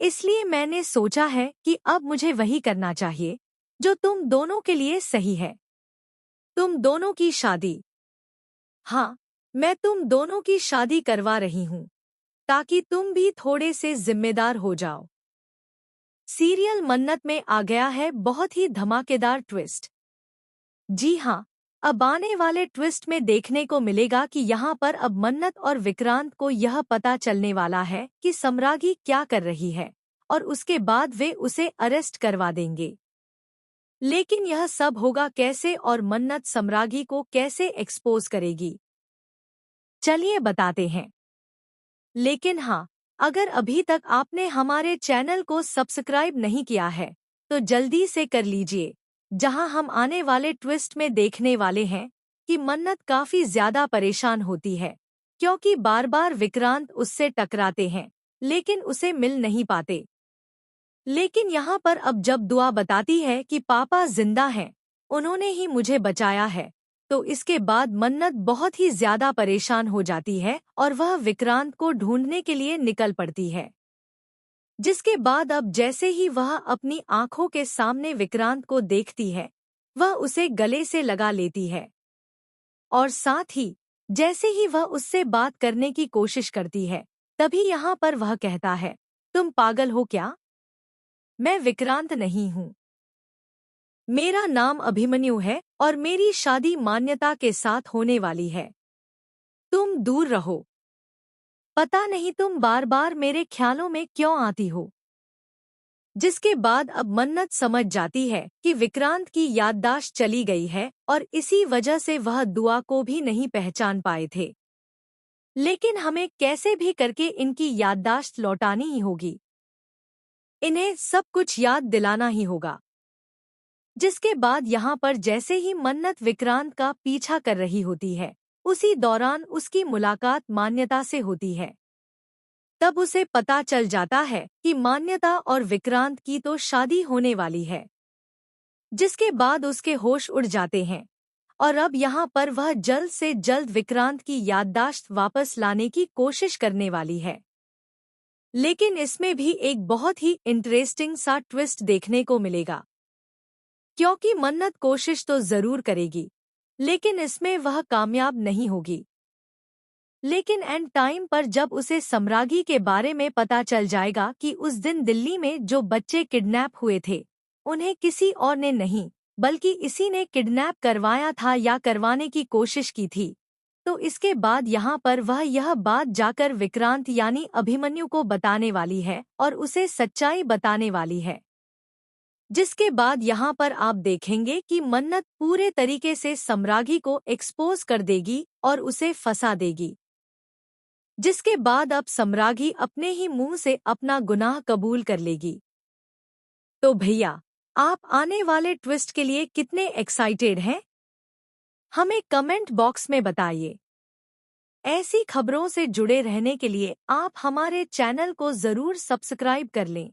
इसलिए मैंने सोचा है कि अब मुझे वही करना चाहिए जो तुम दोनों के लिए सही है। तुम दोनों की शादी। हाँ, मैं तुम दोनों की शादी करवा रही हूँ ताकि तुम भी थोड़े से जिम्मेदार हो जाओ। सीरियल मन्नत में आ गया है बहुत ही धमाकेदार ट्विस्ट। जी हाँ, अब आने वाले ट्विस्ट में देखने को मिलेगा कि यहाँ पर अब मन्नत और विक्रांत को यह पता चलने वाला है कि सम्रागी क्या कर रही है और उसके बाद वे उसे अरेस्ट करवा देंगे। लेकिन यह सब होगा कैसे और मन्नत सम्रागी को कैसे एक्सपोज करेगी, चलिए बताते हैं। लेकिन हाँ, अगर अभी तक आपने हमारे चैनल को सब्सक्राइब नहीं किया है तो जल्दी से कर लीजिए, जहां हम आने वाले ट्विस्ट में देखने वाले हैं कि मन्नत काफी ज्यादा परेशान होती है क्योंकि बार बार विक्रांत उससे टकराते हैं लेकिन उसे मिल नहीं पाते। लेकिन यहाँ पर अब जब दुआ बताती है कि पापा जिंदा हैं, उन्होंने ही मुझे बचाया है, तो इसके बाद मन्नत बहुत ही ज्यादा परेशान हो जाती है और वह विक्रांत को ढूंढने के लिए निकल पड़ती है। जिसके बाद अब जैसे ही वह अपनी आंखों के सामने विक्रांत को देखती है, वह उसे गले से लगा लेती है और साथ ही जैसे ही वह उससे बात करने की कोशिश करती है, तभी यहाँ पर वह कहता है, तुम पागल हो क्या? मैं विक्रांत नहीं हूँ। मेरा नाम अभिमन्यु है और मेरी शादी मान्यता के साथ होने वाली है। तुम दूर रहो। पता नहीं तुम बार बार मेरे ख्यालों में क्यों आती हो। जिसके बाद अब मन्नत समझ जाती है कि विक्रांत की याददाश्त चली गई है और इसी वजह से वह दुआ को भी नहीं पहचान पाए थे। लेकिन हमें कैसे भी करके इनकी याददाश्त लौटानी ही होगी। इन्हें सब कुछ याद दिलाना ही होगा। जिसके बाद यहाँ पर जैसे ही मन्नत विक्रांत का पीछा कर रही होती है, उसी दौरान उसकी मुलाकात मान्यता से होती है। तब उसे पता चल जाता है कि मान्यता और विक्रांत की तो शादी होने वाली है। जिसके बाद उसके होश उड़ जाते हैं और अब यहाँ पर वह जल्द से जल्द विक्रांत की याददाश्त वापस लाने की कोशिश करने वाली है। लेकिन इसमें भी एक बहुत ही इंटरेस्टिंग सा ट्विस्ट देखने को मिलेगा, क्योंकि मन्नत कोशिश तो जरूर करेगी लेकिन इसमें वह कामयाब नहीं होगी। लेकिन एंड टाइम पर जब उसे सम्रागी के बारे में पता चल जाएगा कि उस दिन दिल्ली में जो बच्चे किडनैप हुए थे, उन्हें किसी और ने नहीं बल्कि इसी ने किडनैप करवाया था या करवाने की कोशिश की थी, तो इसके बाद यहाँ पर वह यह बात जाकर विक्रांत यानी अभिमन्यु को बताने वाली है और उसे सच्चाई बताने वाली है। जिसके बाद यहाँ पर आप देखेंगे कि मन्नत पूरे तरीके से सम्रागी को एक्सपोज कर देगी और उसे फंसा देगी। जिसके बाद अब सम्रागी अपने ही मुंह से अपना गुनाह कबूल कर लेगी। तो भैया, आप आने वाले ट्विस्ट के लिए कितने एक्साइटेड हैं? हमें कमेंट बॉक्स में बताइए। ऐसी खबरों से जुड़े रहने के लिए आप हमारे चैनल को जरूर सब्सक्राइब कर लें।